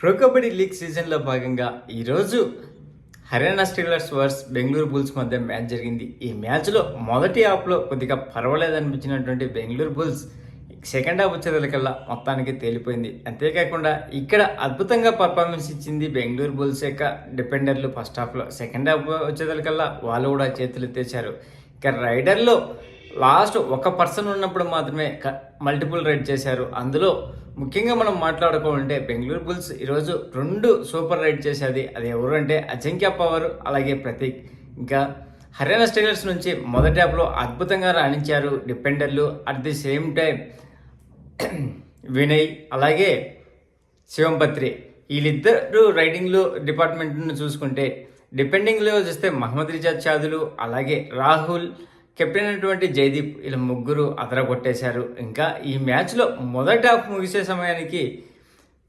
Pro kabaddi league సీజన్లో భాగంగా ఈరోజు Haryana Steelers versus Bengaluru Bulls మధ్య మ్యాచ్ జరిగింది. ఈ మ్యాచ్లో మొదటి హాఫ్లో కొద్దిగా పర్వాలేదు అనిపించినటువంటి బెంగళూరు బుల్స్ సెకండ్ హాఫ్ వచ్చేదలకల్లా మొత్తానికి తేలిపోయింది. అంతేకాకుండా ఇక్కడ అద్భుతంగా పర్ఫార్మెన్స్ ఇచ్చింది బెంగళూరు బుల్స్ యొక్క డిఫెండర్లు ఫస్ట్ హాఫ్లో. సెకండ్ హాఫ్ వచ్చేదలకల్లా వాళ్ళు కూడా చేతులు ఎత్తేశారు. ఇక రైడర్లో లాస్ట్ ఒక పర్సన్ ఉన్నప్పుడు మాత్రమే మల్టిపుల్ రైడ్ చేశారు. అందులో ముఖ్యంగా మనం మాట్లాడుకోవాలంటే బెంగళూరు బుల్స్ ఈరోజు 2 సూపర్ రైడ్ చేసేది. అది ఎవరు అంటే అజింక్య పవర్ అలాగే ప్రతీక్. ఇంకా హర్యానా స్టీలర్స్ నుంచి మొదటి హాఫ్లో అద్భుతంగా రాణించారు డిఫెండర్లు. At the same time Vinay అలాగే శివంపత్రి వీళ్ళిద్దరు రైడింగ్లో డిపార్ట్మెంట్ను చూసుకుంటే, డిపెండింగ్లో చూస్తే మహమ్మద్ రిజాద్ చాదులు అలాగే రాహుల్ కెప్టెన్ అయినటువంటి జైదీప్ ఇలా ముగ్గురు అదరగొట్టేశారు. ఇంకా ఈ మ్యాచ్లో మొదటి హాఫ్ ముగిసే సమయానికి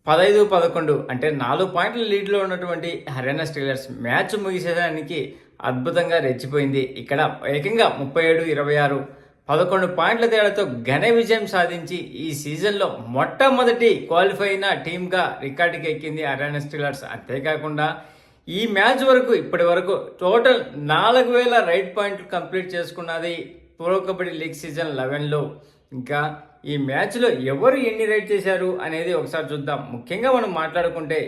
15-11 అంటే 4 పాయింట్ల లీడ్లో ఉన్నటువంటి హర్యానా స్టీలర్స్ మ్యాచ్ ముగిసేదానికి అద్భుతంగా రెచ్చిపోయింది. ఇక్కడ ఏకంగా 37-26 11 పాయింట్ల తేడాతో ఘన విజయం సాధించి ఈ సీజన్లో మొట్టమొదటి క్వాలిఫై అయిన టీమ్గా రికార్డుకి ఎక్కింది హర్యానా స్టీలర్స్. అంతేకాకుండా ఈ మ్యాచ్ వరకు ఇప్పటి వరకు టోటల్ 4000 రైడ్ పాయింట్లు కంప్లీట్ చేసుకున్నది ప్రో కబడ్డీ లీగ్ సీజన్ 11లో. ఇంకా ఈ మ్యాచ్లో ఎవరు ఎన్ని రైడ్ చేశారు అనేది ఒకసారి చూద్దాం. ముఖ్యంగా మనం మాట్లాడుకుంటే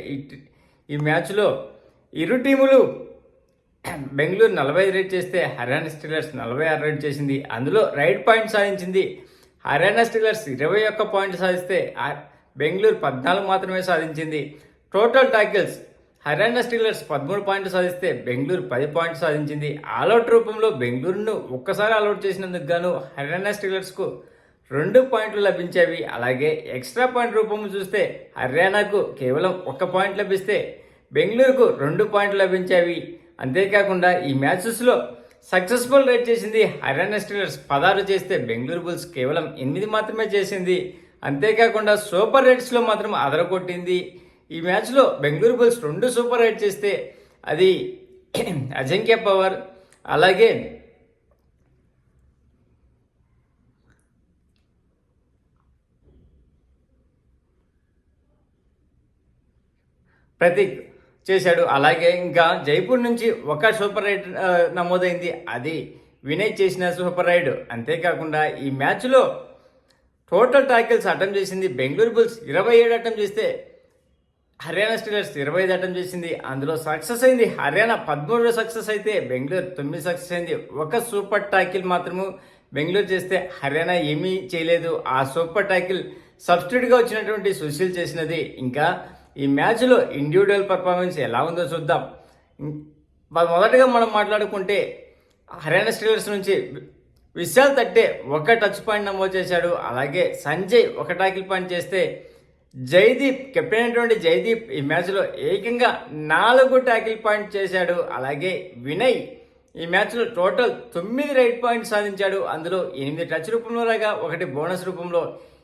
ఈ మ్యాచ్లో ఇరు టీములు బెంగళూరు 45 రైడ్ చేస్తే హర్యానా స్టీలర్స్ 46 రైడ్ చేసింది. అందులో రైడ్ పాయింట్ సాధించింది హర్యానా స్టీలర్స్ 21 పాయింట్లు సాధిస్తే బెంగళూరు 14 మాత్రమే సాధించింది. టోటల్ టాకిల్స్ హర్యానా స్టీలర్స్ 13 పాయింట్లు సాధిస్తే బెంగళూరు 10 పాయింట్లు సాధించింది. ఆల్అౌట్ రూపంలో బెంగళూరును ఒక్కసారి ఆల్అౌట్ చేసినందుకు గాను హర్యానా స్టీలర్స్కు 2 పాయింట్లు లభించేవి. అలాగే ఎక్స్ట్రా పాయింట్ రూపంలో చూస్తే హర్యానాకు కేవలం 1 పాయింట్ లభిస్తే బెంగళూరుకు 2 పాయింట్లు లభించేవి. అంతేకాకుండా ఈ మ్యాచెస్లో సక్సెస్ఫుల్ రైడ్ చేసింది హర్యానా స్టీలర్స్ 16 చేస్తే బెంగళూరు బుల్స్ కేవలం 8 మాత్రమే చేసింది. అంతేకాకుండా సూపర్ రైడ్స్లో మాత్రం అదరగొట్టింది. ఈ మ్యాచ్లో బెంగళూరు బుల్స్ 2 సూపర్ రైడ్ చేస్తే అది అజింక్య పవర్ అలాగే ప్రతీక్ చేశాడు. అలాగే ఇంకా జైపూర్ నుంచి ఒక సూపర్ రైడ్ నమోదైంది, అది వినయ్ చేసిన సూపర్ రైడ్. అంతేకాకుండా ఈ మ్యాచ్లో టోటల్ టాకిల్స్ అటెంప్ట్ చేసింది బెంగళూరు బుల్స్ 27 అటెంప్ట్ చేస్తే హర్యానా స్టీలర్స్ 25 అటెంప్ట్ చేసింది. అందులో సక్సెస్ అయింది హర్యానా 13 సక్సెస్ అయితే బెంగళూరు 9 సక్సెస్ అయింది. ఒక సూపర్ టాకిల్ మాత్రము బెంగళూరు చేస్తే హర్యానా ఏమీ చేయలేదు. ఆ సూపర్ టాకిల్ సబ్స్టిట్యూట్గా వచ్చినటువంటి సుశీల్ చేసినది. ఇంకా ఈ మ్యాచ్లో ఇండివిజువల్ పర్ఫార్మెన్స్ ఎలా ఉందో చూద్దాం. మొదటగా మనం మాట్లాడుకుంటే హర్యానా స్టీలర్స్ నుంచి విశాల్ తట్టే 1 టచ్ పాయింట్ నమోదు చేశాడు. అలాగే సంజయ్ 1 టాకిల్ పాయింట్ చేస్తే జైదీప్ కెప్టెన్ అయినటువంటి జైదీప్ ఈ మ్యాచ్లో ఏకంగా 4 టాకిల్ పాయింట్ చేశాడు. అలాగే వినయ్ ఈ మ్యాచ్లో టోటల్ 9 రైడ్ పాయింట్స్ సాధించాడు. అందులో 8 టచ్ రూపంలో లాగా 1 బోనస్ రూపంలో.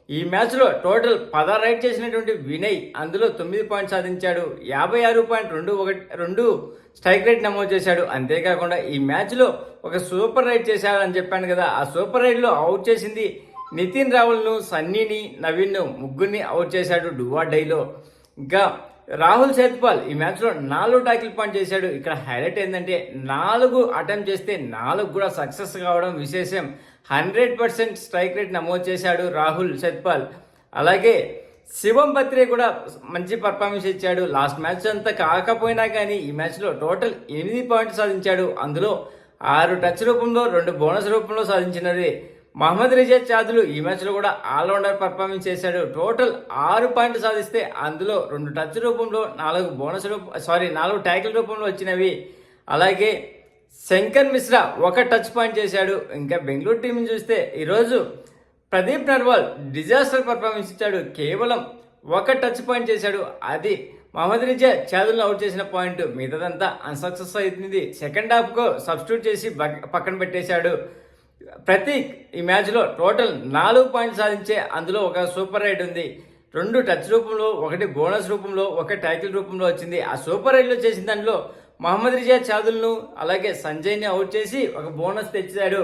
ఈ మ్యాచ్లో టోటల్ 10 రైడ్ చేసినటువంటి వినయ్ అందులో 9 పాయింట్స్ సాధించాడు. 56.21 స్ట్రైక్ రేట్ నమోదు చేశాడు. అంతేకాకుండా ఈ మ్యాచ్లో ఒక సూపర్ రైడ్ చేశాడని చెప్పాను కదా, ఆ సూపర్ రైడ్లో అవుట్ చేసింది నితిన్ రావుల్ను, సన్నీని, నవీన్ను ముగ్గురిని అవుట్ చేశాడు డూవా డైలో. ఇంకా రాహుల్ సేత్పాల్ ఈ మ్యాచ్లో 4 టాకిల్ పాయింట్ చేశాడు. ఇక్కడ హైలైట్ ఏంటంటే 4 అటెంప్ట్ చేస్తే 4 కూడా సక్సెస్ కావడం విశేషం. 100% స్ట్రైక్ రేట్ నమోదు చేశాడు రాహుల్ సేత్పాల్. అలాగే శివం పత్రే కూడా మంచి పర్ఫార్మెన్స్ ఇచ్చాడు. లాస్ట్ మ్యాచ్ అంతా కాకపోయినా కానీ ఈ మ్యాచ్లో టోటల్ 8 పాయింట్స్ సాధించాడు. అందులో 6 టచ్ రూపంలో 2 బోనస్ రూపంలో సాధించినది. మహమ్మద్ రిజాద్ చాదులు ఈ మ్యాచ్లో కూడా ఆల్రౌండర్ పర్ఫార్మెన్స్ చేశాడు. టోటల్ 6 పాయింట్లు సాధిస్తే అందులో 2 టచ్ రూపంలో 4 ట్యాకిల్ రూపంలో వచ్చినవి. అలాగే శంకర్ మిశ్రా 1 టచ్ పాయింట్ చేశాడు. ఇంకా బెంగళూరు టీంని చూస్తే ఈరోజు ప్రదీప్ నర్వాల్ డిజాస్టర్ పర్ఫార్మెన్స్ ఇచ్చాడు. కేవలం 1 టచ్ పాయింట్ చేశాడు. అది మహమ్మద్ రిజాద్ చాదులను అవుట్ చేసిన పాయింట్. మిగతాదంతా అన్సక్సెస్ అవుతుంది. సెకండ్ హాఫ్కు సబ్స్టిట్యూట్ చేసి పక్కన పెట్టేశాడు. ప్రతీక్ ఈ మ్యాచ్లో టోటల్ 4 పాయింట్లు సాధించే అందులో 1 సూపర్ రైడ్ ఉంది. 2 టచ్ రూపంలో, 1 బోనస్ రూపంలో, 1 టైటిల్ రూపంలో వచ్చింది. ఆ సూపర్ రైడ్లో చేసిన దాంట్లో మహమ్మద్ రిజాద్ చాదుల్ను అలాగే సంజయ్ని అవుట్ చేసి 1 బోనస్ తెచ్చాడు.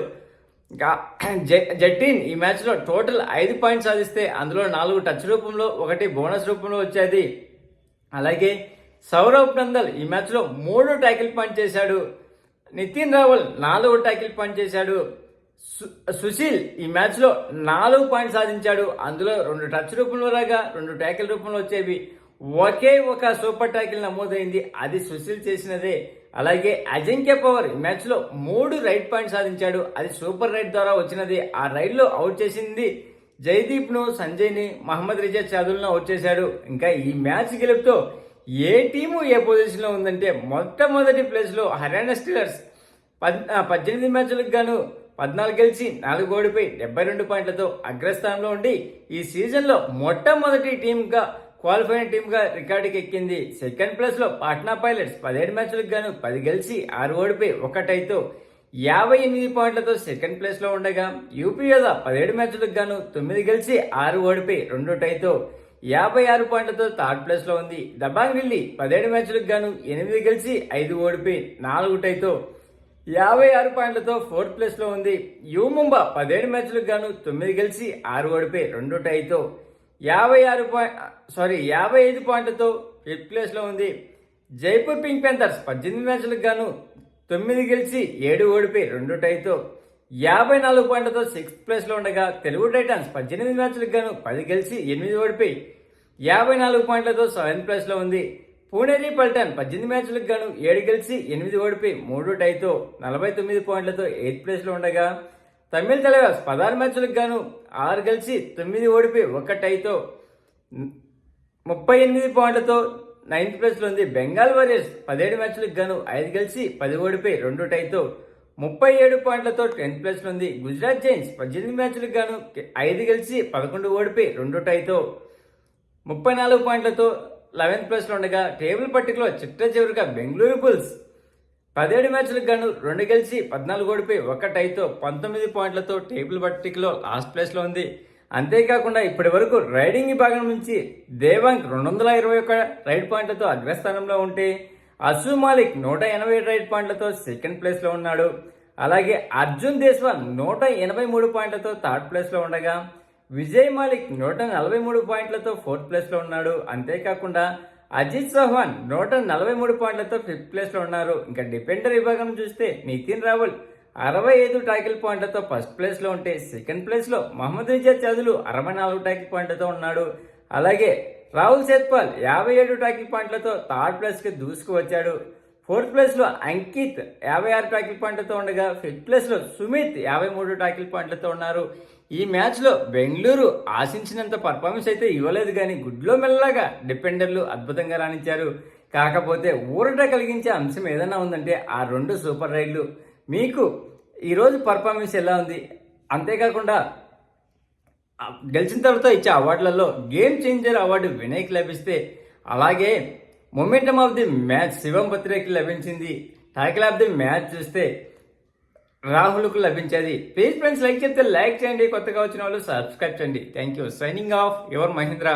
జట్టీన్ ఈ మ్యాచ్లో టోటల్ 5 పాయింట్స్ సాధిస్తే అందులో 4 టచ్ రూపంలో 1 బోనస్ రూపంలో వచ్చేది. అలాగే సౌరవ్ నందల్ ఈ మ్యాచ్లో 3 ట్యాకిల్ పాయింట్ చేశాడు. నితిన్ రావల్ 4 ట్యాకిల్ పాయింట్ చేశాడు. సుశీల్ ఈ మ్యాచ్లో 4 పాయింట్ సాధించాడు. అందులో 2 టచ్ రూపంలో రాగా 2 ట్యాకిల్ రూపంలో వచ్చేవి. ఒకే ఒక సూపర్ ట్యాకిల్ నమోదైంది, అది సుశీల్ చేసినదే. అలాగే అజింక్య పవర్ ఈ మ్యాచ్లో 3 రైట్ పాయింట్ సాధించాడు, అది సూపర్ రైడ్ ద్వారా వచ్చినది. ఆ రైడ్లో అవుట్ చేసింది జైదీప్ను, సంజయ్ని, మహమ్మద్ రిజా చదువులను అవుట్ చేశాడు. ఇంకా ఈ మ్యాచ్ గెలుపుతో ఏ టీము ఏ పొజిషన్లో ఉందంటే మొట్టమొదటి ప్లేస్లో హర్యానా స్టీలర్స్ 18 మ్యాచ్లకు గాను 14 గెలిచి 4 ఓడిపోయి 72 పాయింట్లతో అగ్రస్థానంలో ఉండి ఈ సీజన్లో మొట్టమొదటి టీంగా క్వాలిఫై అయిన టీంగా రికార్డుకి ఎక్కింది. సెకండ్ ప్లేస్లో పాట్నా పైలట్స్ 17 మ్యాచ్లకు గాను 10 గెలిచి 6 ఓడిపోయి 1 టైతో 58 పాయింట్లతో సెకండ్ ప్లేస్లో ఉండగా యూపీ యోధా 17 మ్యాచ్లకు గాను 9 గెలిచి 6 ఓడిపోయి 2 టైతో 56 పాయింట్లతో థర్డ్ ప్లేస్లో ఉంది. దబాంగ్ ఢిల్లీ 17 మ్యాచ్లకు గాను 8 గెలిచి 5 ఓడిపోయి 4 టైతో 56 పాయింట్లతో ఫోర్త్ ప్లేస్లో ఉంది. యూ ముంబా 17 మ్యాచ్లకు గాను 9 గెలిచి 6 ఓడిపోయి 2 టైతో 55 పాయింట్లతో ఫిఫ్త్ ప్లేస్లో ఉంది. జైపూర్ పింక్ ప్యాంథర్స్ 18 మ్యాచ్లకు గాను 9 గెలిచి 7 ఓడిపోయి 2 టైతో 54 పాయింట్లతో సిక్స్త్ ప్లేస్లో ఉండగా తెలుగు టైటన్స్ 18 మ్యాచ్లకు గాను 10 గెలిచి 8 ఓడిపోయి 54 పాయింట్లతో సెవెంత్ ప్లేస్లో ఉంది. పూణేరి పల్టన్ 18 మ్యాచ్లకు గాను 7 గెలిచి 8 ఓడిపోయి 3 టైతో 49 పాయింట్లతో ఎయిత్ ప్లేస్లో ఉండగా తమిళ తలవాస్ 16 మ్యాచ్లకు గాను 6 గెలిచి 9 ఓడిపోయి 1 టైతో 38 పాయింట్లతో నైన్త్ ప్లేస్లో ఉంది. బెంగాల్ వారియర్స్ 17 మ్యాచ్లకు గాను 5 గెలిచి 10 ఓడిపోయి 2 టైతో 37 పాయింట్లతో 10th ప్లేస్లో ఉంది. గుజరాత్ జైన్స్ 18 మ్యాచ్లకు గాను 5 గెలిచి 11 ఓడిపోయి 2 టైతో 34 పాయింట్లతో 11th ప్లేస్లో ఉండగా టేబుల్ పట్టికలో చిట్ట చివరిగా బెంగళూరు బుల్స్ 17 మ్యాచ్లకు గాను 2 గెలిచి 14 ఓడిపోయి 1 టైతో 19 పాయింట్లతో టేబుల్ పట్టికలో లాస్ట్ ప్లేస్లో ఉంది. అంతేకాకుండా ఇప్పటి వరకు రైడింగ్ విభాగం నుంచి దేవాంగ్ 221 రైడ్ పాయింట్లతో అగ్రస్థానంలో ఉంటే అసు మాలిక్ 180 రైడ్ పాయింట్లతో సెకండ్ ప్లేస్లో ఉన్నాడు. అలాగే అర్జున్ దేశ్వాల్ 183 పాయింట్లతో థర్డ్ ప్లేస్లో ఉండగా విజయ్ మాలిక్ 143 పాయింట్లతో ఫోర్త్ ప్లేస్లో ఉన్నాడు. అంతేకాకుండా అజిత్ చౌహాన్ 143 పాయింట్లతో ఫిఫ్త్ ప్లేస్లో ఉన్నారు. ఇంకా డిఫెండర్ విభాగం చూస్తే నితిన్ రావల్ 65 ట్యాకిల్ పాయింట్లతో ఫస్ట్ ప్లేస్లో ఉంటే సెకండ్ ప్లేస్లో మహమ్మద్ రిజా చదులు 64 ట్యాకిల్ పాయింట్లతో ఉన్నాడు. అలాగే రాహుల్ సేత్పాల్ 57 ట్యాకిల్ పాయింట్లతో థర్డ్ ప్లేస్కి దూసుకు వచ్చాడు. ఫోర్త్ ప్లేస్లో అంకిత్ 56 ట్యాకిల్ పాయింట్లతో ఉండగా ఫిఫ్త్ ప్లేస్లో సుమిత్ 53 ట్యాకిల్ పాయింట్లతో ఉన్నారు. ఈ మ్యాచ్లో బెంగళూరు ఆశించినంత పర్ఫార్మెన్స్ అయితే ఇవ్వలేదు, కానీ గుడ్లో మెల్లగా డిఫెండర్లు అద్భుతంగా రాణించారు. కాకపోతే ఊరట కలిగించే అంశం ఏదైనా ఉందంటే ఆ 2 సూపర్ రైడ్లు. మీకు ఈరోజు పర్ఫార్మెన్స్ ఎలా ఉంది? అంతేకాకుండా గెలిచిన తర్వాత ఇచ్చే అవార్డులలో గేమ్ చేంజర్ అవార్డు వినయ్కి లభిస్తే, అలాగే momentum of the match Shivam బత్రేకి లభించింది. టైటిల్ ఆఫ్ ది మ్యాచ్ చూస్తే రాహుల్కు లభించేది. ప్లీజ్ ఫ్రెండ్స్ లైక్ చేస్తే లైక్ చేయండి, కొత్తగా వచ్చిన వాళ్ళు సబ్స్క్రైబ్ చేయండి. Thank you. Signing off your Mahindra.